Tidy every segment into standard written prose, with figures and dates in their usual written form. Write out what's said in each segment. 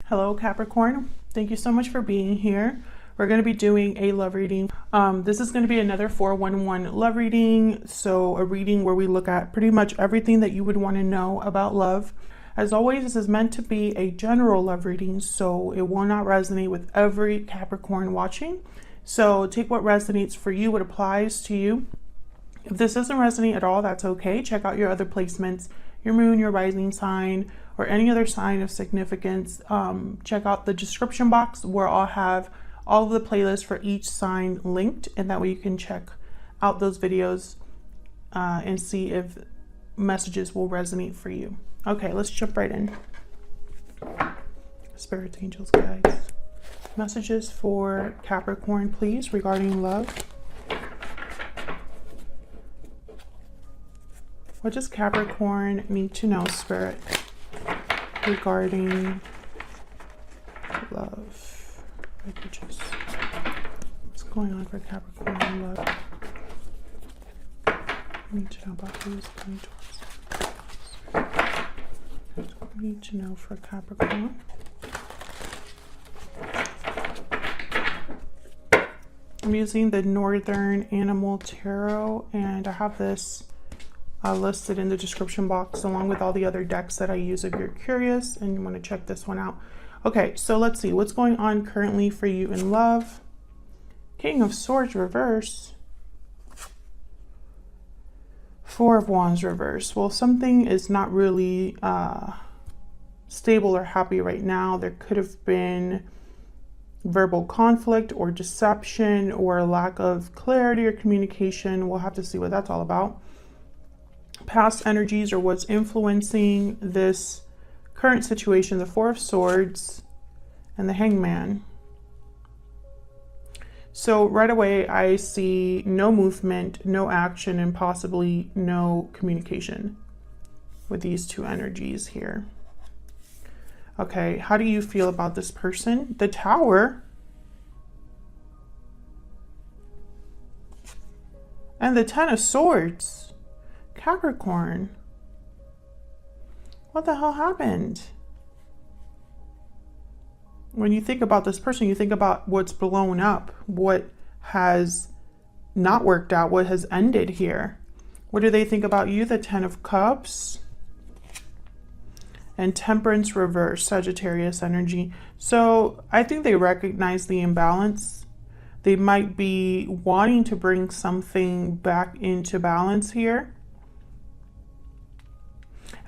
Hello, Capricorn. Thank you so much for being here. We're going to be doing a love reading. This is going to be another 411 love reading. So a reading where we look at pretty much everything that you would want to know about love. As always, this is meant to be a general love reading, so it will not resonate with every Capricorn watching. So take what resonates for you, what applies to you. If this doesn't resonate at all, that's okay. Check out your other placements, your moon, your rising sign, or any other sign of significance. Check out the description box where I'll have all of the playlists for each sign linked, and that way you can check out those videos and see if messages will resonate for you. Okay, let's jump right in. Spirits, angels, guides. Messages for Capricorn, please, regarding love. What does Capricorn need to know, Spirit, regarding love? What's going on for Capricorn in love? I need to know about who's coming towards. I need to know for Capricorn. I'm using the Northern Animal Tarot, and I have this listed in the description box along with all the other decks that I use if you're curious and you want to check this one out. Okay, so let's see what's going on currently for you in love. King of Swords reverse. Four of Wands reverse. Well, something is not really stable or happy right now. There could have been verbal conflict or deception or lack of clarity or communication. We'll have to see what that's all about. Past energies or what's influencing this current situation, the Four of Swords and the Hangman. So right away I see no movement, no action, and possibly no communication with these two energies here. Okay, how do you feel about this person? The Tower and the Ten of Swords. Capricorn, what the hell happened? When you think about this person, you think about what's blown up, what has not worked out, what has ended here. What do they think about you? The Ten of Cups and Temperance reverse, Sagittarius energy. So I think they recognize the imbalance. They might be wanting to bring something back into balance here.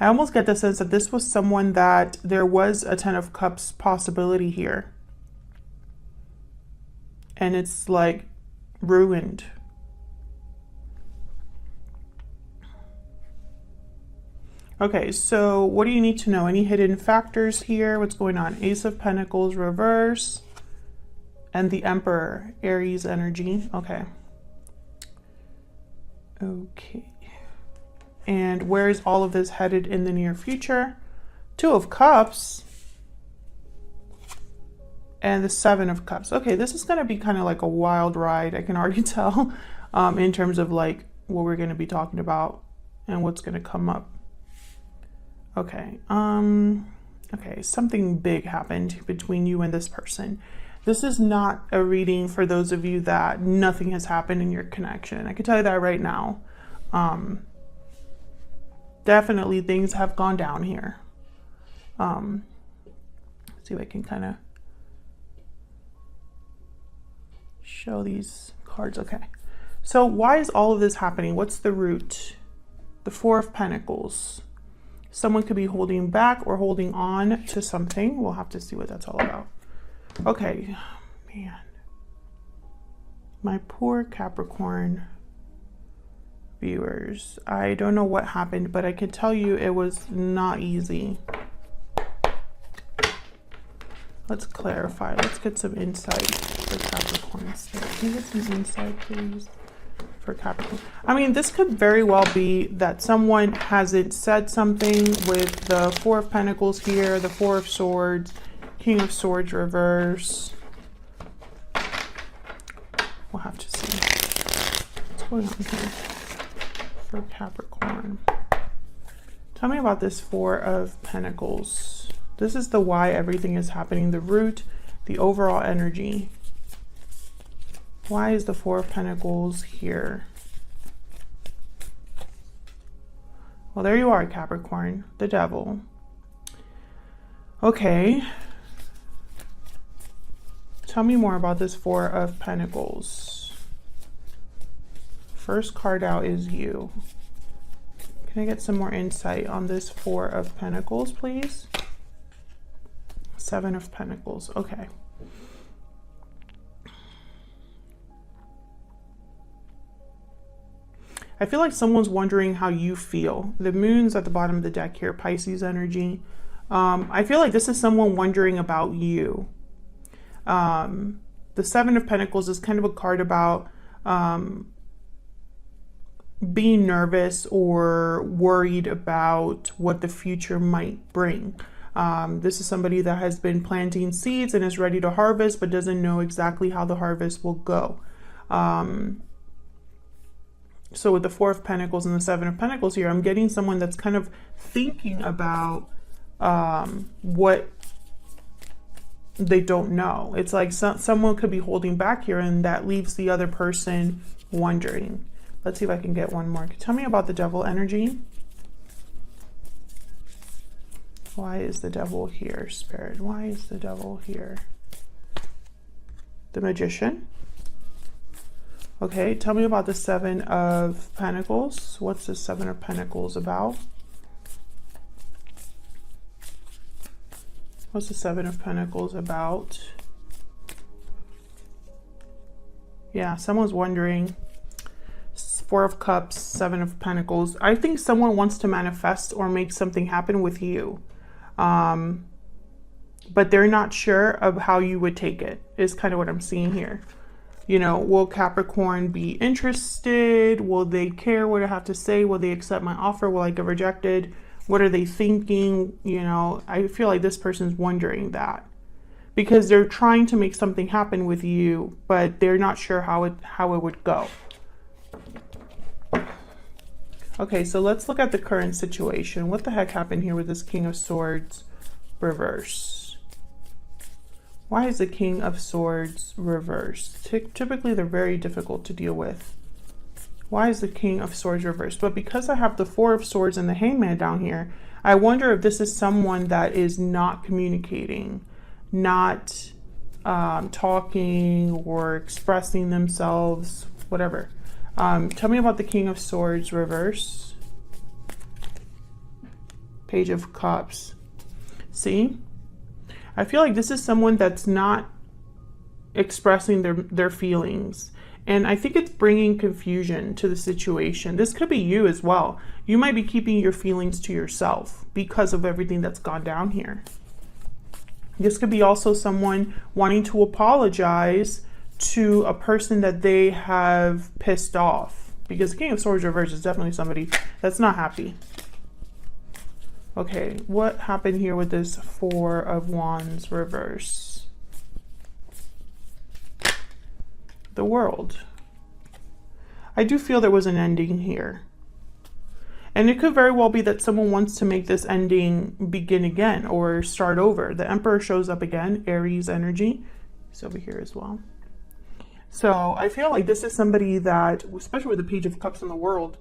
I almost get the sense that this was someone that there was a Ten of Cups possibility here. And it's like ruined. Okay, so what do you need to know? Any hidden factors here? What's going on? Ace of Pentacles reverse. And the Emperor, Aries energy. Okay. Okay. And where is all of this headed in the near future? Two of Cups and the Seven of Cups. Okay, this is going to be kind of like a wild ride. I can already tell in terms of like what we're going to be talking about and what's going to come up. Okay. Okay, something big happened between you and this person. This is not a reading for those of you that nothing has happened in your connection. I can tell you that right now. Definitely things have gone down here. Let's see if I can kind of show these cards. Okay, so why is all of this happening? What's the root? The Four of Pentacles. Someone could be holding back or holding on to something. We'll have to see what that's all about. Okay, man, my poor Capricorn viewers. I don't know what happened, but I can tell you it was not easy. Let's clarify. Let's get some insight for Capricorn. Can you get some insight, please, for Capricorn? I mean, this could very well be that someone hasn't said something with the Four of Pentacles here, the Four of Swords, King of Swords reverse. We'll have to see what's going on here for Capricorn. Tell me about this Four of Pentacles, This is the why everything is happening, the root, the overall energy. Why is the Four of Pentacles here? Well, there you are, Capricorn, the Devil. Okay. Tell me more about this Four of Pentacles. First card out is you. Can I get some more insight on this Four of Pentacles, please? Seven of Pentacles. Okay. I feel like someone's wondering how you feel. The moon's at the bottom of the deck here, Pisces energy. I feel like this is someone wondering about you. The Seven of Pentacles is kind of a card about being nervous or worried about what the future might bring. This is somebody that has been planting seeds and is ready to harvest, but doesn't know exactly how the harvest will go. So with the Four of Pentacles and the Seven of Pentacles here, I'm getting someone that's kind of thinking about what they don't know. It's like someone could be holding back here, and that leaves the other person wondering. Let's see if I can get one more. Tell me about the Devil energy. Why is the Devil here, Spirit? Why is the Devil here? The Magician. Okay, tell me about the Seven of Pentacles. What's the Seven of Pentacles about? What's the Seven of Pentacles about? Yeah, someone's wondering. Four of Cups, Seven of Pentacles. I think someone wants to manifest or make something happen with you. But they're not sure of how you would take it, is kind of what I'm seeing here. You know, will Capricorn be interested? Will they care what I have to say? Will they accept my offer? Will I get rejected? What are they thinking? You know, I feel like this person's wondering that because they're trying to make something happen with you, but they're not sure how it would go. Okay, so let's look at the current situation. What the heck happened here with this King of Swords reverse? Why is the King of Swords reversed? Typically, they're very difficult to deal with. Why is the King of Swords reversed? But because I have the Four of Swords and the Hangman down here, I wonder if this is someone that is not communicating, not talking or expressing themselves, whatever. Tell me about the King of Swords reverse. Page of Cups. See? I feel like this is someone that's not expressing their feelings. And I think it's bringing confusion to the situation. This could be you as well. You might be keeping your feelings to yourself because of everything that's gone down here. This could be also someone wanting to apologize to a person that they have pissed off. Because King of Swords reverse is definitely somebody that's not happy. Okay, what happened here with this Four of Wands reverse? The World. I do feel there was an ending here. And it could very well be that someone wants to make this ending begin again or start over. The Emperor shows up again, Aries energy. He's over here as well. So I feel like this is somebody that, especially with the Page of Cups in the World,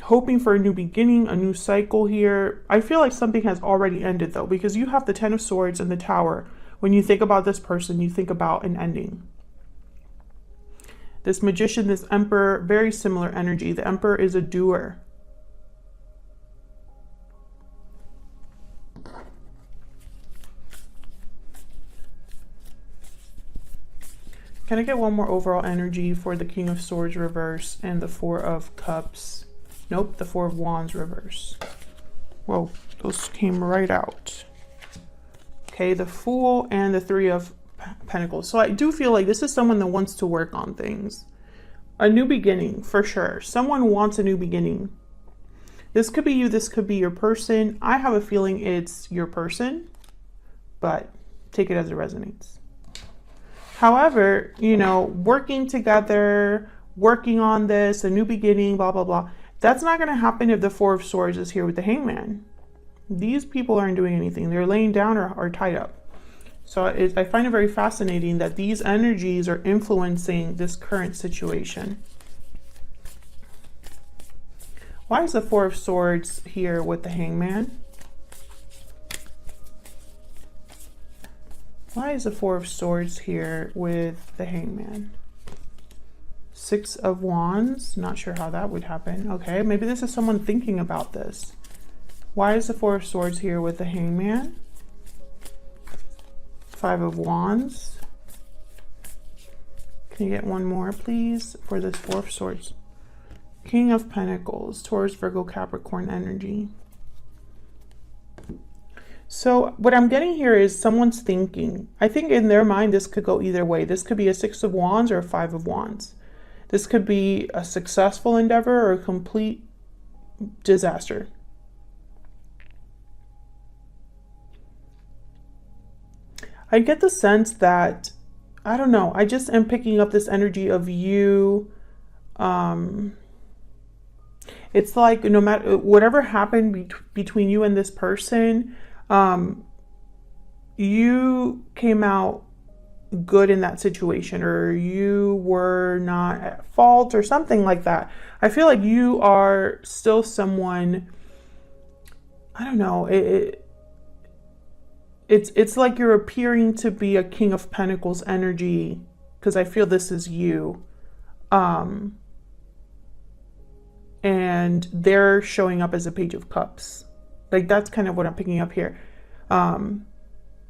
hoping for a new beginning, a new cycle here. I feel like something has already ended though, because you have the Ten of Swords and the Tower. When you think about this person, you think about an ending. This Magician, this Emperor, very similar energy. The Emperor is a doer. Can I get one more overall energy for the King of Swords reverse and the Four of Cups? Nope, the Four of Wands reverse. Whoa, those came right out. Okay, the Fool and the Three of Pentacles. So I do feel like this is someone that wants to work on things. A new beginning, for sure. Someone wants a new beginning. This could be you, this could be your person. I have a feeling it's your person, but take it as it resonates. However, you know, working together, working on this, a new beginning, blah, blah, blah. That's not going to happen if the Four of Swords is here with the Hangman. These people aren't doing anything. They're laying down or tied up. So I find it very fascinating that these energies are influencing this current situation. Why is the Four of Swords here with the Hangman? Why is the Four of Swords here with the Hangman? Six of Wands. Not sure how that would happen. Okay, maybe this is someone thinking about this. Why is the Four of Swords here with the Hangman? Five of Wands. Can you get one more, please, for this Four of Swords? King of Pentacles, Taurus, Virgo, Capricorn energy. So what I'm getting here is someone's thinking. I think in their mind, this could go either way. This could be a Six of Wands or a Five of Wands. This could be a successful endeavor or a complete disaster. I get the sense that, I don't know, I just am picking up this energy of you. It's like no matter whatever happened between you and this person, you came out good in that situation, or you were not at fault or something like that. I feel like you are still someone, I don't know, it's like you're appearing to be a King of Pentacles energy, because I feel this is you. And they're showing up as a Page of Cups. Like, that's kind of what I'm picking up here.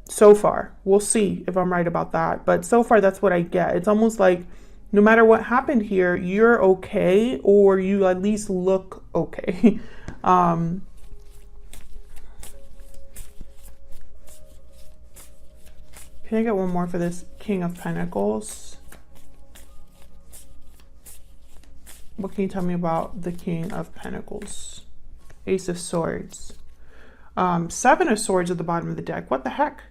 So far, we'll see if I'm right about that. But so far, that's what I get. It's almost like no matter what happened here, you're okay, or you at least look okay. Can I get one more for this King of Pentacles? What can you tell me about the King of Pentacles? Ace of Swords. Seven of Swords at the bottom of the deck. What the heck?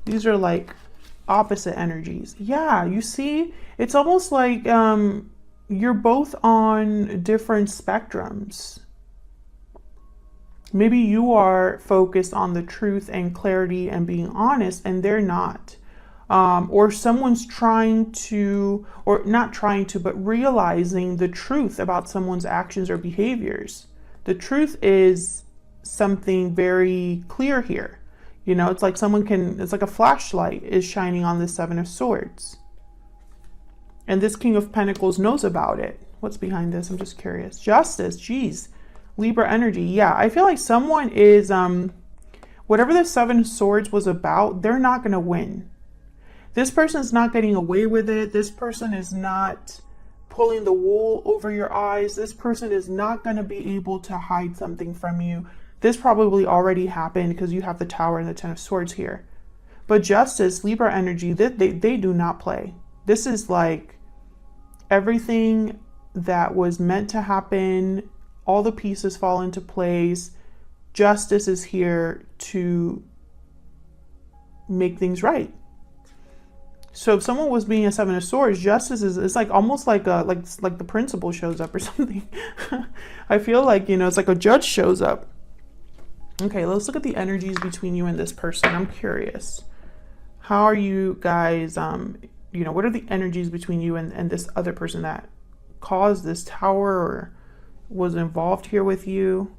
These are like opposite energies. Yeah, you see? It's almost like you're both on different spectrums. Maybe you are focused on the truth and clarity and being honest, and they're not. Or someone's trying to, or not trying to, but realizing the truth about someone's actions or behaviors. The truth is something very clear here. You know, it's like it's like a flashlight is shining on the Seven of Swords. And this King of Pentacles knows about it. What's behind this? I'm just curious. Justice, geez. Libra energy. Yeah, I feel like someone is, whatever the Seven of Swords was about, they're not going to win. This person's not getting away with it. This person is not pulling the wool over your eyes. This person is not going to be able to hide something from you. This probably already happened because you have the Tower and the Ten of Swords here. But Justice, Libra energy, they do not play. This is like everything that was meant to happen. All the pieces fall into place. Justice is here to make things right. So if someone was being a Seven of Swords, Justice is, it's like almost like like the principal shows up or something. I feel like, you know, it's like a judge shows up. Okay, let's look at the energies between you and this person. I'm curious. How are you guys, you know, what are the energies between you and this other person that caused this tower or was involved here with you?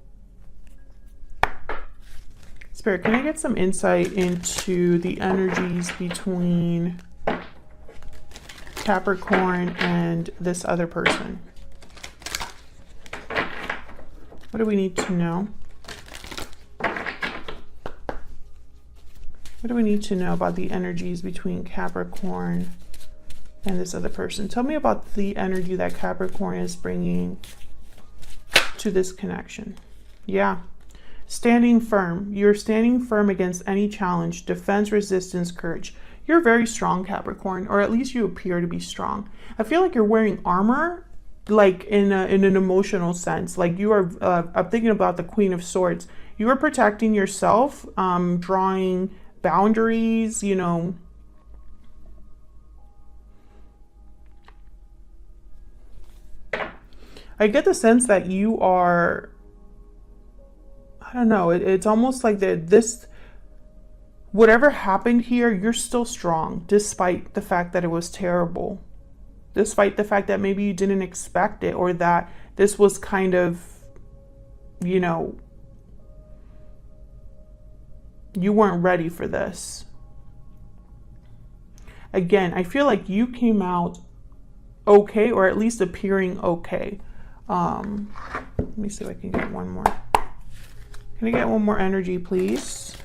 Spirit, can I get some insight into the energies between Capricorn and this other person? What do we need to know? What do we need to know about the energies between Capricorn and this other person? Tell me about the energy that Capricorn is bringing to this connection. Yeah. Standing firm. You're standing firm against any challenge, defense, resistance, courage. You're very strong, Capricorn, or at least you appear to be strong. I feel like you're wearing armor, like in an emotional sense. Like you are, I'm thinking about the Queen of Swords. You are protecting yourself, drawing boundaries, you know. I get the sense that you are, I don't know, it's almost like this, whatever happened here, you're still strong, despite the fact that it was terrible. Despite the fact that maybe you didn't expect it, or that this was kind of, you know, you weren't ready for this. Again, I feel like you came out okay, or at least appearing okay. Let me see if I can get one more. Can I get one more energy, please?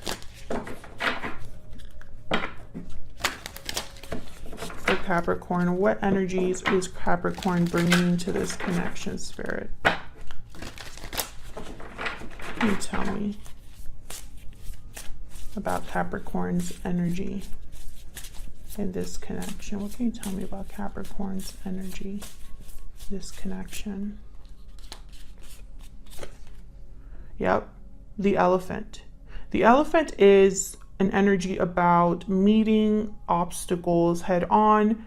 For Capricorn, what energies is Capricorn bringing to this connection, Spirit? Can you tell me about Capricorn's energy in this connection? What can you tell me about Capricorn's energy, this connection? Yep, the elephant. The elephant is an energy about meeting obstacles head on,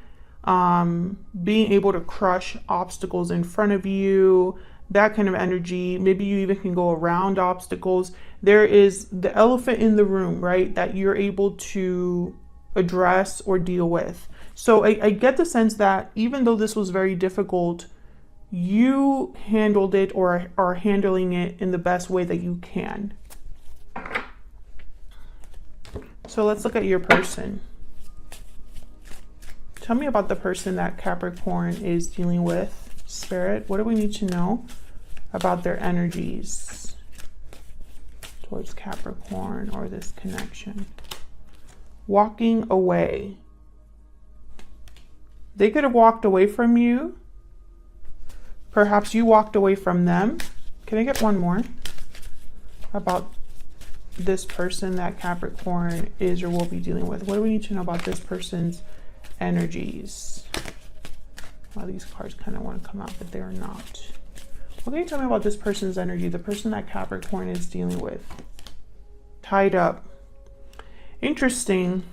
being able to crush obstacles in front of you, that kind of energy. Maybe you even can go around obstacles. There is the elephant in the room, right, that you're able to address or deal with. So I get the sense that even though this was very difficult, you handled it, or are handling it in the best way that you can. So let's look at your person. Tell me about the person that Capricorn is dealing with, Spirit. What do we need to know about their energies towards Capricorn or this connection? Walking away. They could have walked away from you. Perhaps you walked away from them. Can I get one more about this person that Capricorn is or will be dealing with? What do we need to know about this person's energies? Well, these cards kind of want to come out, but they're not. What can you tell me about this person's energy, the person that Capricorn is dealing with? Tied up. Interesting.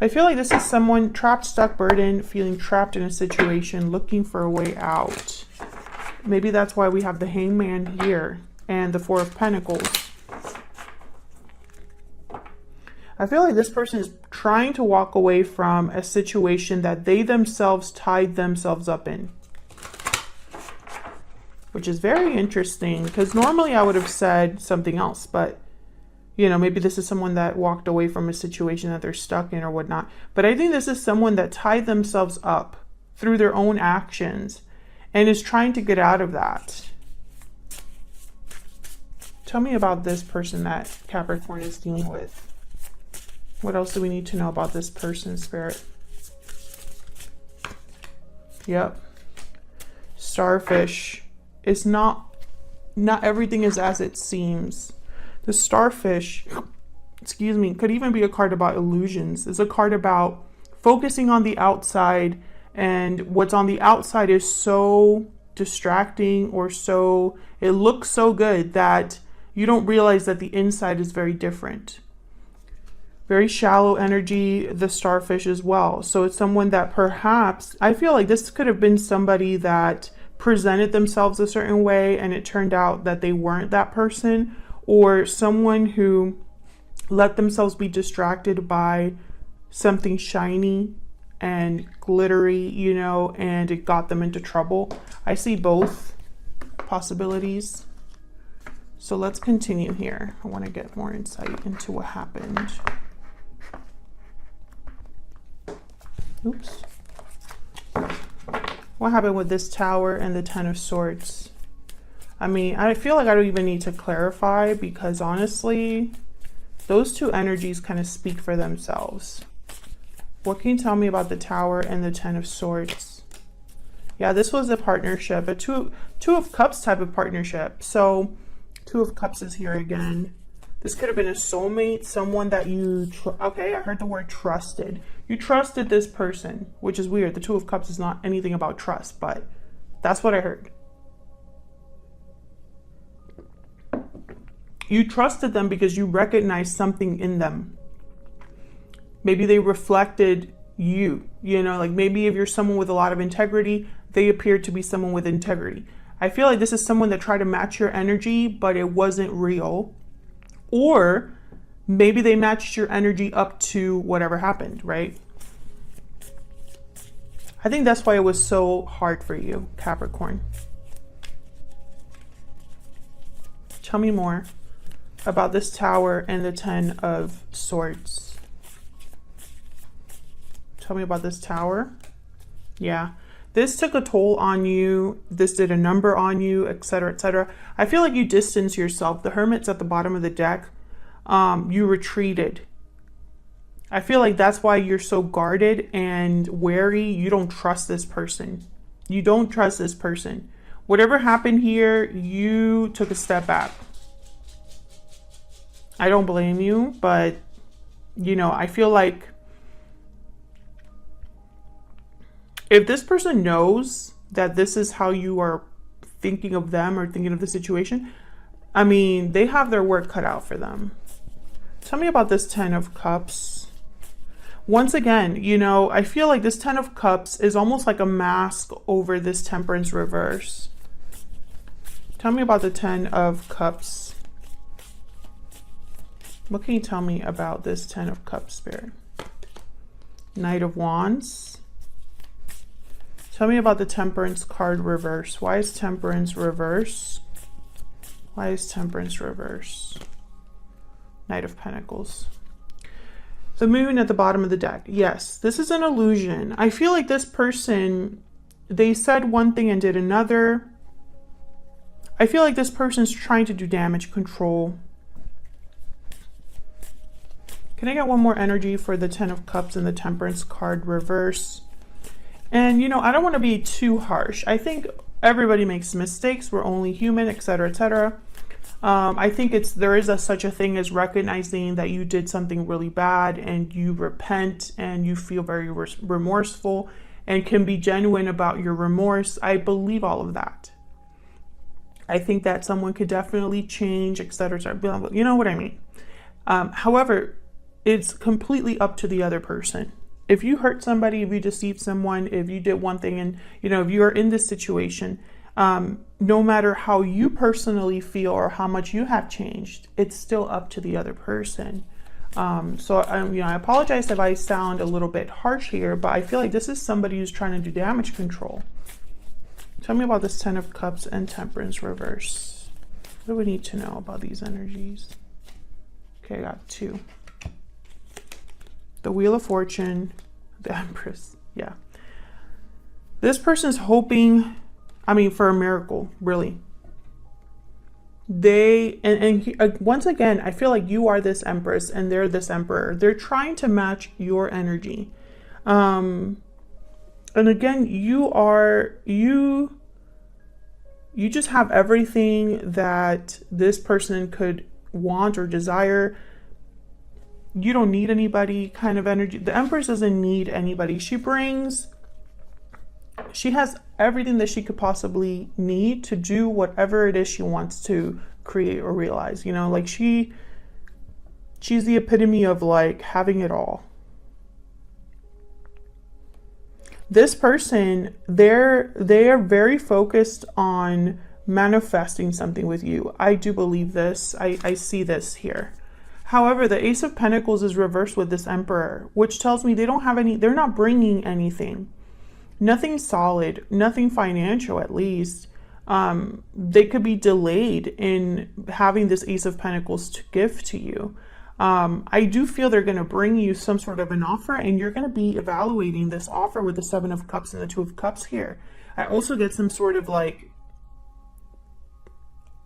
I feel like this is someone trapped, stuck, burdened, feeling trapped in a situation, looking for a way out. Maybe that's why we have the Hangman here and the Four of Pentacles. I feel like this person is trying to walk away from a situation that they themselves tied themselves up in. Which is very interesting, because normally I would have said something else, but you know, maybe this is someone that walked away from a situation that they're stuck in or whatnot. But I think this is someone that tied themselves up through their own actions and is trying to get out of that. Tell me about this person that Capricorn is dealing with. What else do we need to know about this person, Spirit? Yep. Starfish. It's not everything is as it seems. The starfish, excuse me, could even be a card about illusions. It's a card about focusing on the outside, and what's on the outside is so distracting, or so, it looks so good that you don't realize that the inside is very different. Very shallow energy, the starfish as well. So it's someone that perhaps, I feel like this could have been somebody that presented themselves a certain way and it turned out that they weren't that person, or someone who let themselves be distracted by something shiny and glittery, you know, and it got them into trouble. I see both possibilities. So let's continue here. I want to get more insight into what happened. Oops. What happened with this Tower and the Ten of Swords? I mean, I feel like I don't even need to clarify, because honestly, those two energies kind of speak for themselves. What can you tell me about the Tower and the Ten of Swords? Yeah, this was a partnership, a two of Cups type of partnership. So Two of Cups is here again. This could have been a soulmate, someone that you, okay, I heard the word trusted. You trusted this person, which is weird. The Two of Cups is not anything about trust, but that's what I heard. You trusted them because you recognized something in them. Maybe they reflected you, you know, like maybe if you're someone with a lot of integrity, they appear to be someone with integrity. I feel like this is someone that tried to match your energy, but it wasn't real. Or maybe they matched your energy up to whatever happened, right? I think that's why it was so hard for you, Capricorn. Tell me more about this Tower and the 10 of Swords. Tell me about this Tower. Yeah. This took a toll on you. This did a number on you, etc., etc. I feel like you distanced yourself. The Hermit's at the bottom of the deck. You retreated. I feel like that's why you're so guarded and wary. You don't trust this person. You don't trust this person. Whatever happened here, you took a step back. I don't blame you, but, you know, I feel like if this person knows that this is how you are thinking of them or thinking of the situation, I mean, they have their work cut out for them. Tell me about this 10 of Cups. Once again, you know, I feel like this 10 of Cups is almost like a mask over this Temperance reverse. Tell me about the 10 of Cups. What can you tell me about this 10 of Cups, Spirit? Knight of Wands. Tell me about the Temperance card reverse. Why is Temperance reverse? Why is Temperance reverse? Knight of Pentacles. The Moon at the bottom of the deck. Yes, this is an illusion. I feel like this person, they said one thing and did another. I feel like this person's trying to do damage control. Can I get one more energy for the 10 of Cups and the Temperance card reverse? And, you know, I don't want to be too harsh. I think everybody makes mistakes. We're only human, etc., etc. I think there is such a thing as recognizing that you did something really bad and you repent and you feel very remorseful and can be genuine about your remorse. I believe all of that. I think that someone could definitely change, etc., etc. You know what I mean? However, it's completely up to the other person. If you hurt somebody, if you deceived someone, if you did one thing and, you know, if you are in this situation, no matter how you personally feel or how much you have changed, it's still up to the other person. You know, I apologize if I sound a little bit harsh here, but I feel like this is somebody who's trying to do damage control. Tell me about this 10 of Cups and Temperance reverse. What do we need to know about these energies? Okay, I got 2. The Wheel of Fortune, the Empress, yeah. This person's hoping, I mean, for a miracle, really. Once again, I feel like you are this Empress and they're this Emperor. They're trying to match your energy. And again, you just have everything that this person could want or desire. You don't need anybody kind of energy. The Empress doesn't need anybody. She has everything that she could possibly need to do whatever it is she wants to create or realize. You know, like she's the epitome of like having it all. This person, they are very focused on manifesting something with you. I do believe this. I see this here. However, the Ace of Pentacles is reversed with this Emperor, which tells me they're not bringing anything. Nothing solid, nothing financial at least. They could be delayed in having this Ace of Pentacles to give to you. I do feel they're going to bring you some sort of an offer and you're going to be evaluating this offer with the 7 of Cups and the 2 of Cups here. I also get some sort of like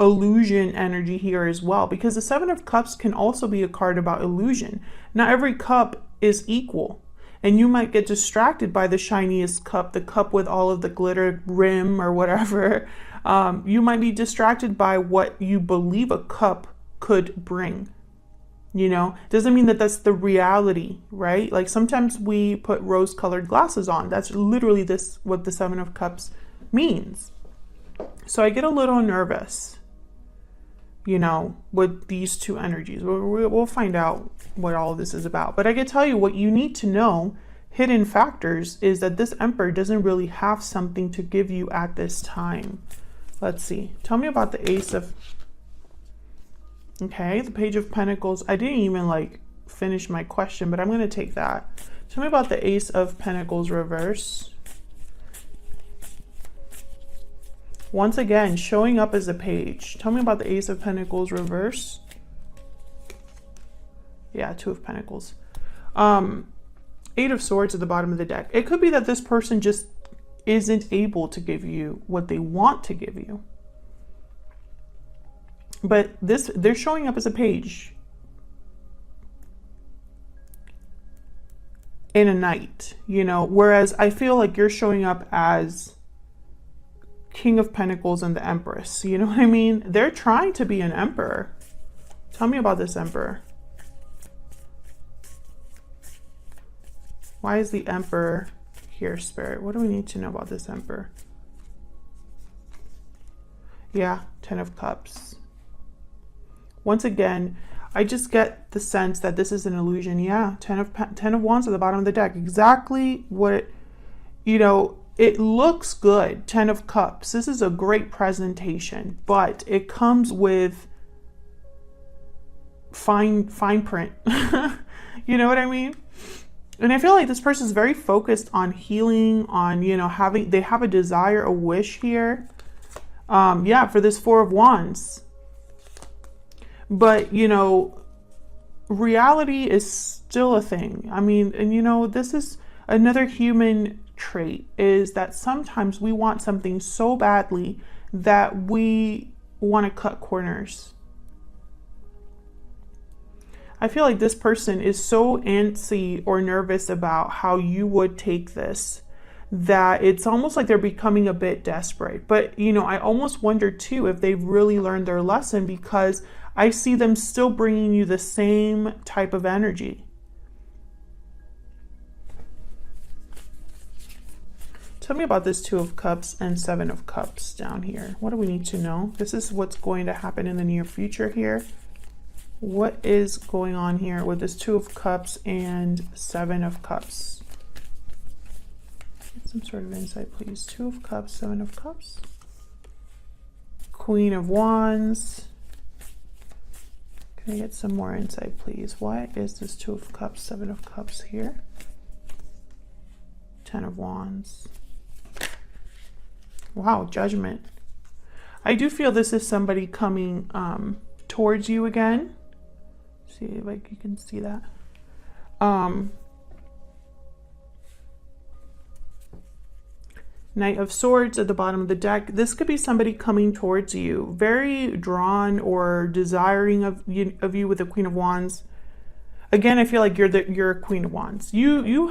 illusion energy here as well, because the 7 of Cups can also be a card about illusion. Not every cup is equal, and you might get distracted by the shiniest cup, the cup with all of the glitter rim or whatever. You might be distracted by what you believe a cup could bring. You know, doesn't mean that that's the reality, right? Like sometimes we put rose-colored glasses on. That's literally what the 7 of Cups means. So I get a little nervous, you know, with these two energies. We'll find out what all of this is about. But I can tell you what you need to know, hidden factors, is that this Emperor doesn't really have something to give you at this time. Let's see. Tell me about the Ace of... Okay, the Page of Pentacles. I didn't even like finish my question, but I'm going to take that. Tell me about the Ace of Pentacles reverse. Once again, showing up as a page. Tell me about the Ace of Pentacles reverse. Yeah, Two of Pentacles. Eight of Swords at the bottom of the deck. It could be that this person just isn't able to give you what they want to give you. But they're showing up as a page in a knight, you know, whereas I feel like you're showing up as King of Pentacles and the Empress. You know what I mean? They're trying to be an emperor. Tell me about this emperor. Why is the Emperor here, Spirit? What do we need to know about this Emperor? Yeah, Ten of Cups. Once again, I just get the sense that this is an illusion. Yeah, Ten of Wands at the bottom of the deck. Exactly what, you know, it looks good. Ten of Cups. This is a great presentation, but it comes with fine print. You know what I mean? And I feel like this person is very focused on healing, on, you know, they have a desire, a wish here. Yeah, for this Four of Wands. But, you know, reality is still a thing. I mean, and, you know, this is another human trait, is that sometimes we want something so badly that we want to cut corners. I feel like this person is so antsy or nervous about how you would take this that it's almost like they're becoming a bit desperate. But, you know, I almost wonder too if they've really learned their lesson, because I see them still bringing you the same type of energy. Tell me about this Two of Cups and Seven of Cups down here. What do we need to know? This is what's going to happen in the near future here. What is going on here with this Two of Cups and Seven of Cups? Get some sort of insight, please. Two of Cups, Seven of Cups. Queen of Wands. Can I get some more insight, please? Why is this Two of Cups, Seven of Cups here? Ten of Wands. Wow, Judgment. I do feel this is somebody coming towards you again. See, like you can see that. Knight of Swords at the bottom of the deck. This could be somebody coming towards you, very drawn or desiring of you with the Queen of Wands. Again, I feel like you're a Queen of Wands. You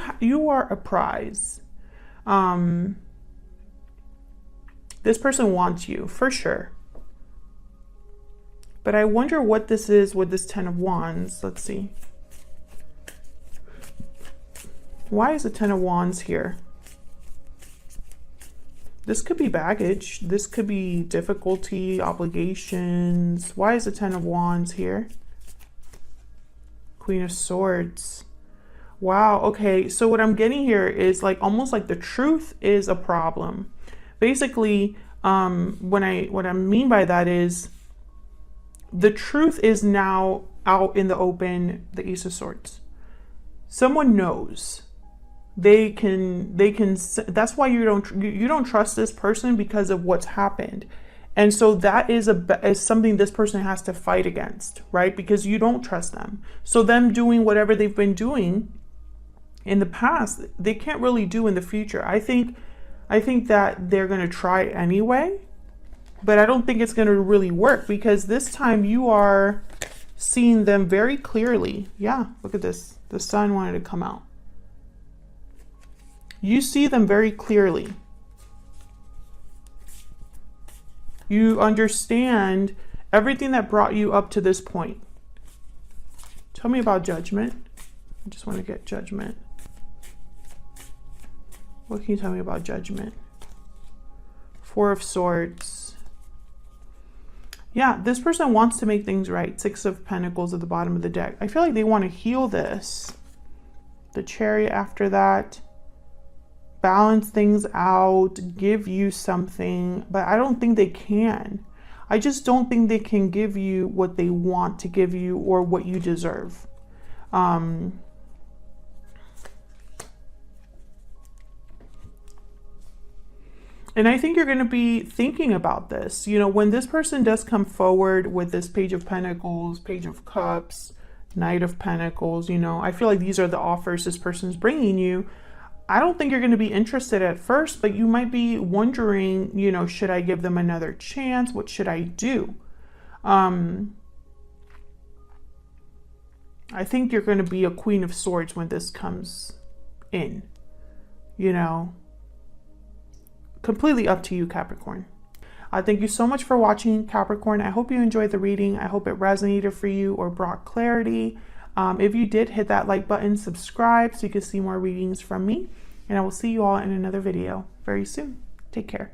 are a prize. This person wants you for sure. But I wonder what this is with this Ten of Wands. Let's see. Why is the Ten of Wands here? This could be baggage. This could be difficulty, obligations. Why is the Ten of Wands here? Queen of Swords. Wow, okay. So what I'm getting here is like almost like the truth is a problem. Basically, what I mean by that is the truth is now out in the open, the Ace of Swords. Someone knows. They can, that's why you don't trust this person, because of what's happened. And so that is something this person has to fight against, right? Because you don't trust them. So them doing whatever they've been doing in the past, they can't really do in the future. I think that they're going to try anyway, but I don't think it's going to really work, because this time you are seeing them very clearly. Yeah, look at this. The sun wanted to come out. You see them very clearly. You understand everything that brought you up to this point. Tell me about Judgment. I just want to get Judgment. What can you tell me about Judgment? Four of Swords. Yeah, this person wants to make things right. Six of Pentacles at the bottom of the deck. I feel like they want to heal this. The Chariot after that. balance things out, give you something, but I don't think they can. I just don't think they can give you what they want to give you or what you deserve. And I think you're going to be thinking about this. You know, when this person does come forward with this Page of Pentacles, Page of Cups, Knight of Pentacles, you know, I feel like these are the offers this person's bringing you. I don't think you're going to be interested at first, but you might be wondering, you know, should I give them another chance? What should I do? I think you're going to be a Queen of Swords when this comes in, you know. Completely up to you, Capricorn. Thank you so much for watching, Capricorn. I hope you enjoyed the reading. I hope it resonated for you or brought clarity. If you did, hit that like button, subscribe so you can see more readings from me. And I will see you all in another video very soon. Take care.